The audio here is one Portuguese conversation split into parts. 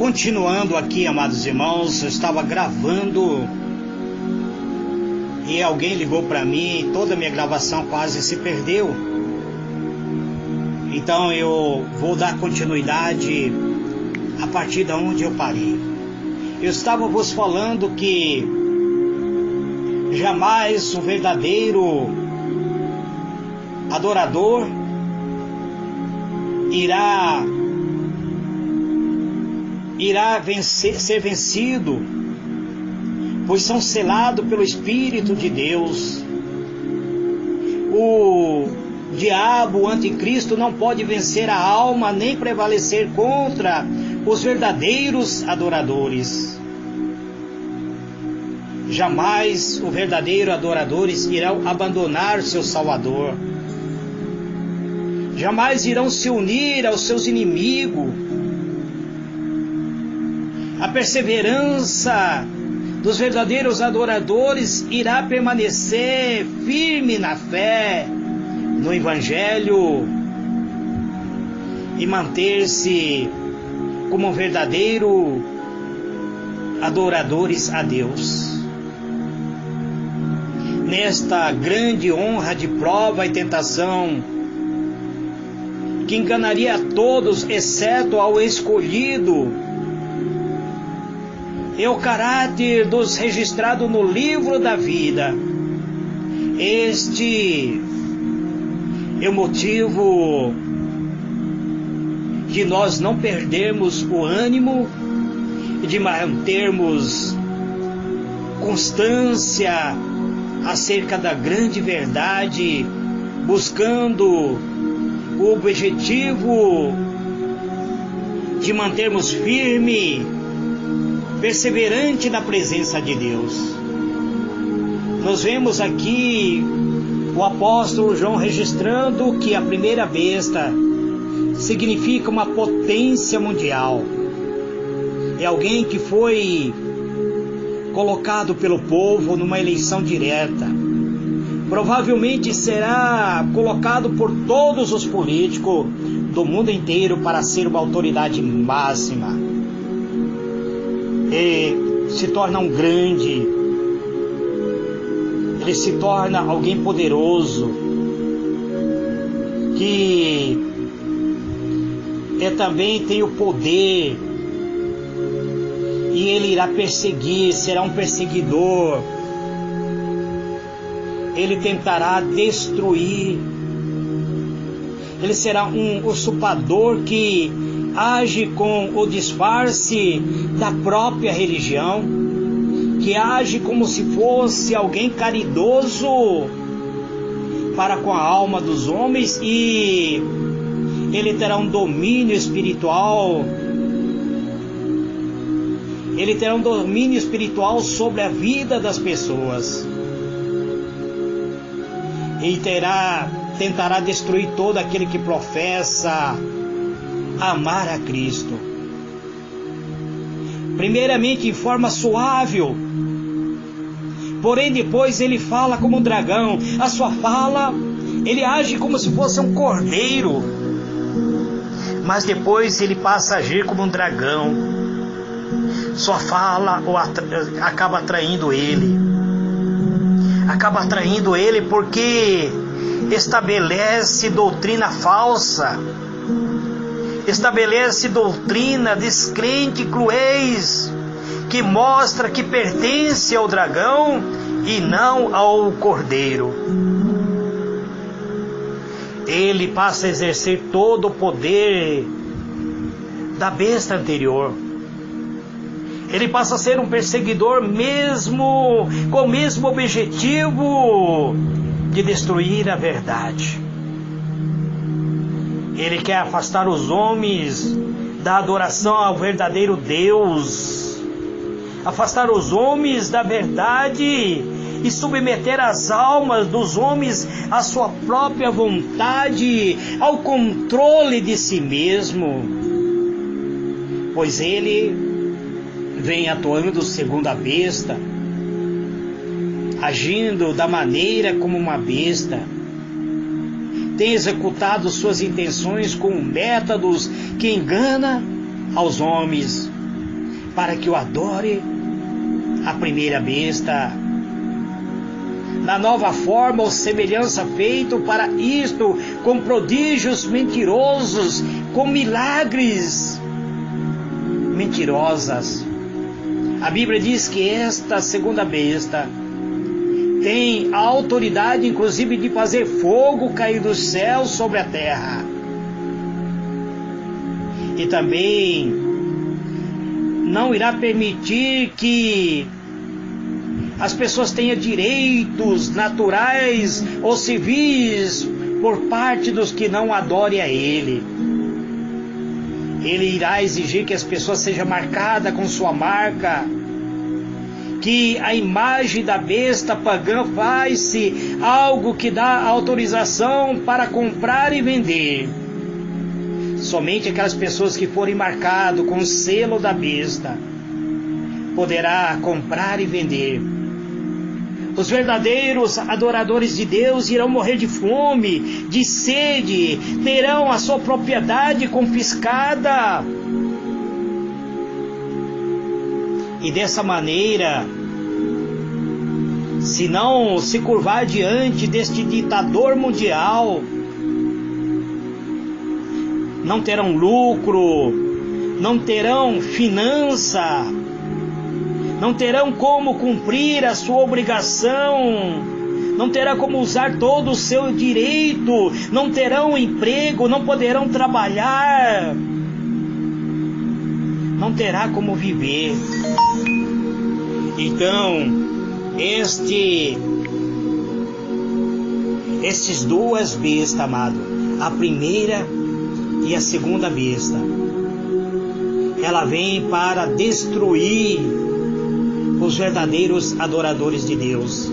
Continuando aqui, amados irmãos, eu estava gravando e alguém ligou para mim, toda a minha gravação quase se perdeu. Então eu vou dar continuidade a partir de onde eu parei. Eu estava vos falando que jamais o verdadeiro adorador irá ser vencido, pois são selados pelo Espírito de Deus. O diabo, o anticristo, não pode vencer a alma nem prevalecer contra os verdadeiros adoradores. Jamais os verdadeiros adoradores irão abandonar seu Salvador. Jamais irão se unir aos seus inimigos. A perseverança dos verdadeiros adoradores irá permanecer firme na fé, no Evangelho, e manter-se como verdadeiros adoradores a Deus. Nesta grande honra de prova e tentação, que enganaria a todos, exceto ao escolhido, é o caráter dos registrados no livro da vida. Este é o motivo de nós não perdermos o ânimo e de mantermos constância acerca da grande verdade, buscando o objetivo de mantermos firme, perseverante na presença de Deus. Nós vemos aqui o apóstolo João registrando que a primeira besta significa uma potência mundial. É alguém que foi colocado pelo povo numa eleição direta. Provavelmente será colocado por todos os políticos do mundo inteiro para ser uma autoridade máxima. E se torna um grande, ele se torna alguém poderoso, que também tem o poder, e ele irá perseguir, será um perseguidor. Ele tentará destruir, ele será um usurpador que age com o disfarce da própria religião, que age como se fosse alguém caridoso para com a alma dos homens, e ele terá um domínio espiritual. Ele terá um domínio espiritual sobre a vida das pessoas. E tentará destruir todo aquele que professa amar a Cristo. Primeiramente em forma suave, porém depois ele fala como um dragão. A sua fala, ele age como se fosse um cordeiro, mas depois ele passa a agir como um dragão. Sua fala acaba atraindo ele. Acaba atraindo ele porque estabelece doutrina falsa. Estabelece doutrina descrente e cruéis, que mostra que pertence ao dragão e não ao cordeiro. Ele passa a exercer todo o poder da besta anterior. Ele passa a ser um perseguidor mesmo, com o mesmo objetivo de destruir a verdade. Ele quer afastar os homens da adoração ao verdadeiro Deus, afastar os homens da verdade e submeter as almas dos homens à sua própria vontade, ao controle de si mesmo, pois ele vem atuando segundo a besta, agindo da maneira como uma besta, tem executado suas intenções com métodos que enganam aos homens, para que o adore a primeira besta. Na nova forma ou semelhança feito para isto, com prodígios mentirosos, com milagres mentirosas. A Bíblia diz que esta segunda besta tem a autoridade, inclusive, de fazer fogo cair do céu sobre a terra. E também não irá permitir que as pessoas tenham direitos naturais ou civis por parte dos que não adorem a Ele. Ele irá exigir que as pessoas sejam marcadas com sua marca, que a imagem da besta pagã faz-se algo que dá autorização para comprar e vender. Somente aquelas pessoas que forem marcadas com o selo da besta poderá comprar e vender. Os verdadeiros adoradores de Deus irão morrer de fome, de sede, terão a sua propriedade confiscada. E dessa maneira, se não se curvar diante deste ditador mundial, não terão lucro, não terão finança, não terão como cumprir a sua obrigação, não terão como usar todo o seu direito, não terão emprego, não poderão trabalhar, não terá como viver. Então, estes duas bestas, amado, a primeira e a segunda besta, ela vem para destruir os verdadeiros adoradores de Deus.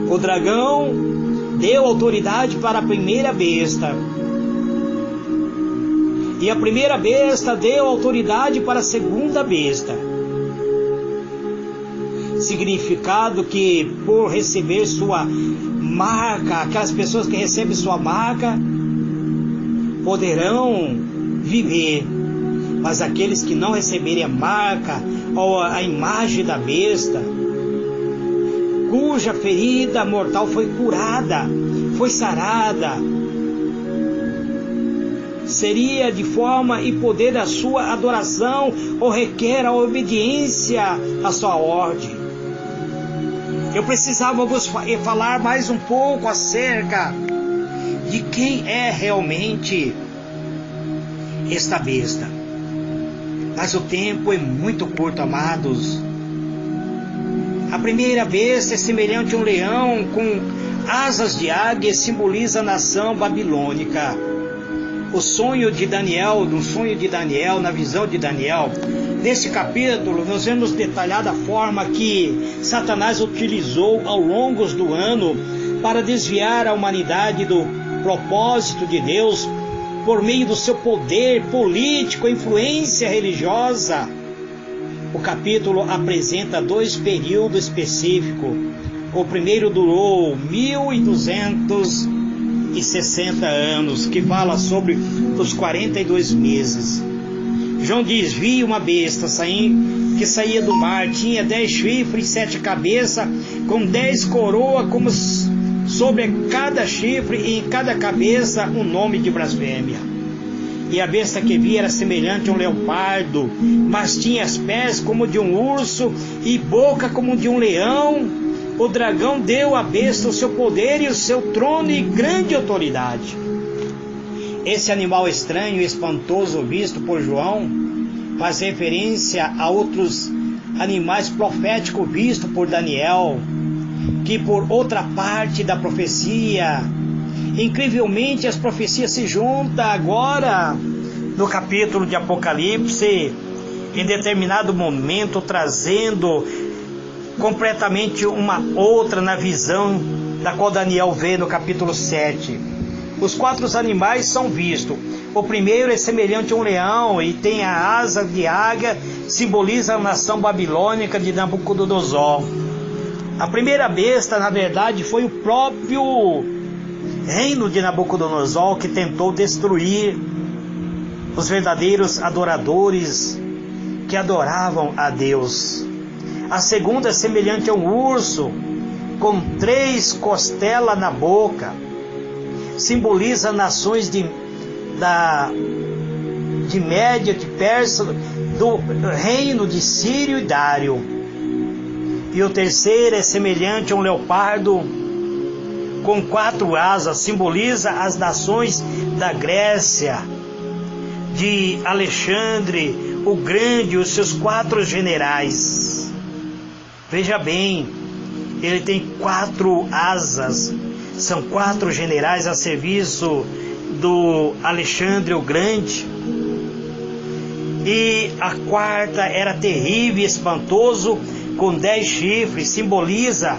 O dragão deu autoridade para a primeira besta, e a primeira besta deu autoridade para a segunda besta. Significado que por receber sua marca, aquelas pessoas que recebem sua marca poderão viver, mas aqueles que não receberem a marca ou a imagem da besta, cuja ferida mortal foi curada, foi sarada, seria de forma e poder da sua adoração ou requer a obediência à sua ordem. Eu precisava vos falar mais um pouco acerca de quem é realmente esta besta. Mas o tempo é muito curto, amados. A primeira besta é semelhante a um leão com asas de águia e simboliza a nação babilônica. O sonho de Daniel, na visão de Daniel, neste capítulo nós vemos detalhada a forma que Satanás utilizou ao longo do ano para desviar a humanidade do propósito de Deus por meio do seu poder político, influência religiosa. O capítulo apresenta dois períodos específicos. O primeiro durou 1260 anos, que fala sobre os 42 meses. João diz: vi uma besta que saía do mar, tinha 10 chifres, 7 cabeças, com 10 coroas, como sobre cada chifre e em cada cabeça um nome de blasfêmia. E a besta que vi era semelhante a um leopardo, mas tinha os pés como de um urso e boca como de um leão. O dragão deu à besta o seu poder e o seu trono e grande autoridade. Esse animal estranho e espantoso visto por João faz referência a outros animais proféticos vistos por Daniel, que por outra parte da profecia, incrivelmente as profecias se juntam agora no capítulo de Apocalipse, em determinado momento trazendo completamente uma outra na visão da qual Daniel vê no capítulo 7. Os 4 animais são vistos. O primeiro é semelhante a um leão e tem a asa de águia, simboliza a nação babilônica de Nabucodonosor. A primeira besta, na verdade, foi o próprio reino de Nabucodonosor que tentou destruir os verdadeiros adoradores que adoravam a Deus. A segunda é semelhante a um urso, com 3 costelas na boca. Simboliza nações de Média, de Pérsia, do reino de Sírio e Dário. E o terceiro é semelhante a um leopardo com 4 asas, simboliza as nações da Grécia, de Alexandre o Grande e os seus 4 generais. Veja bem, ele tem 4 asas, são 4 generais a serviço do Alexandre o Grande. E a quarta era terrível e espantoso, com 10 chifres, simboliza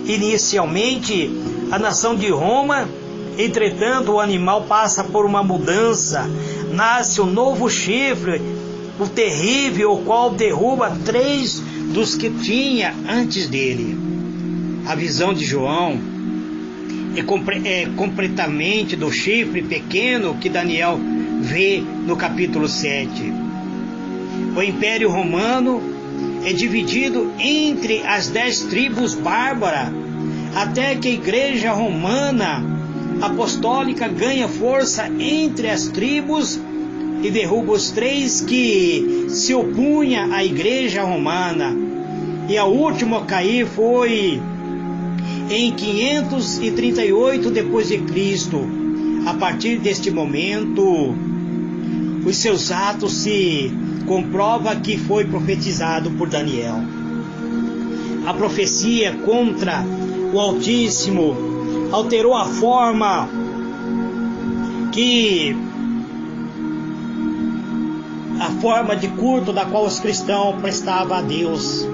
inicialmente a nação de Roma. Entretanto, o animal passa por uma mudança, nasce um novo chifre, o terrível, o qual derruba 3 dos que tinha antes dele. A visão de João é completamente do chifre pequeno que Daniel vê no capítulo 7. O Império Romano é dividido entre as 10 tribos bárbaras, até que a Igreja Romana Apostólica ganha força entre as tribos e derruba os 3 que se opunham à Igreja Romana. E a última a cair foi em 538 depois de Cristo. A partir deste momento, os seus atos se comprova que foi profetizado por Daniel. A profecia contra o Altíssimo alterou a forma de culto da qual os cristãos prestavam a Deus.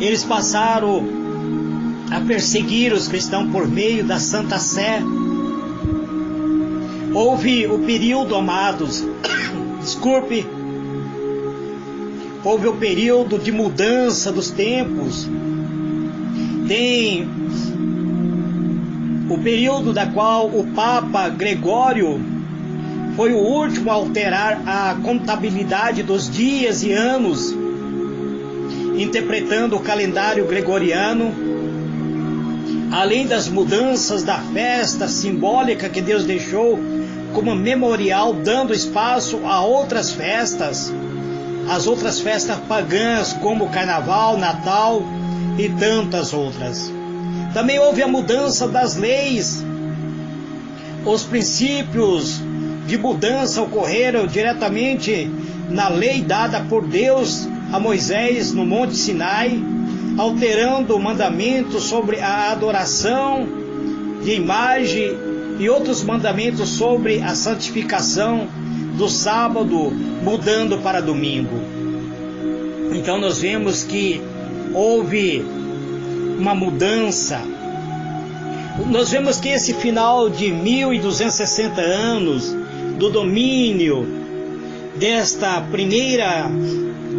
Eles passaram a perseguir os cristãos por meio da Santa Sé. Houve o período, amados, houve o período de mudança dos tempos. Tem o período da qual o Papa Gregório foi o último a alterar a contabilidade dos dias e anos, interpretando o calendário gregoriano. Além das mudanças da festa simbólica que Deus deixou como memorial, dando espaço a outras festas, as outras festas pagãs, como Carnaval, Natal e tantas outras. Também houve a mudança das leis. Os princípios de mudança ocorreram diretamente na lei dada por Deus a Moisés no Monte Sinai, alterando mandamentos sobre a adoração de imagem e outros mandamentos sobre a santificação do sábado, mudando para domingo. Então nós vemos que houve uma mudança. Nós vemos que esse final de 1260 anos do domínio desta primeira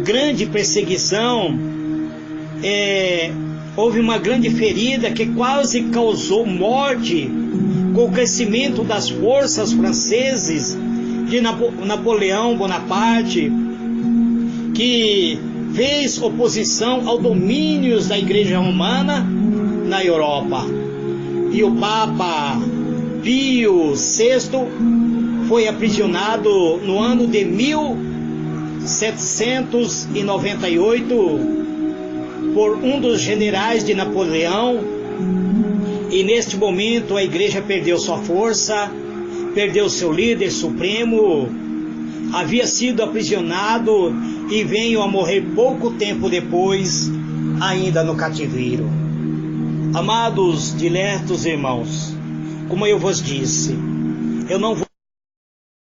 grande perseguição, houve uma grande ferida que quase causou morte com o crescimento das forças franceses de Napoleão Bonaparte, que fez oposição ao domínio da Igreja Romana na Europa. E o Papa Pio VI foi aprisionado no ano de 1798 por um dos generais de Napoleão. E neste momento a igreja perdeu sua força, perdeu seu líder supremo, havia sido aprisionado e veio a morrer pouco tempo depois, ainda no cativeiro. Amados, diletos irmãos, como eu vos disse, eu não vou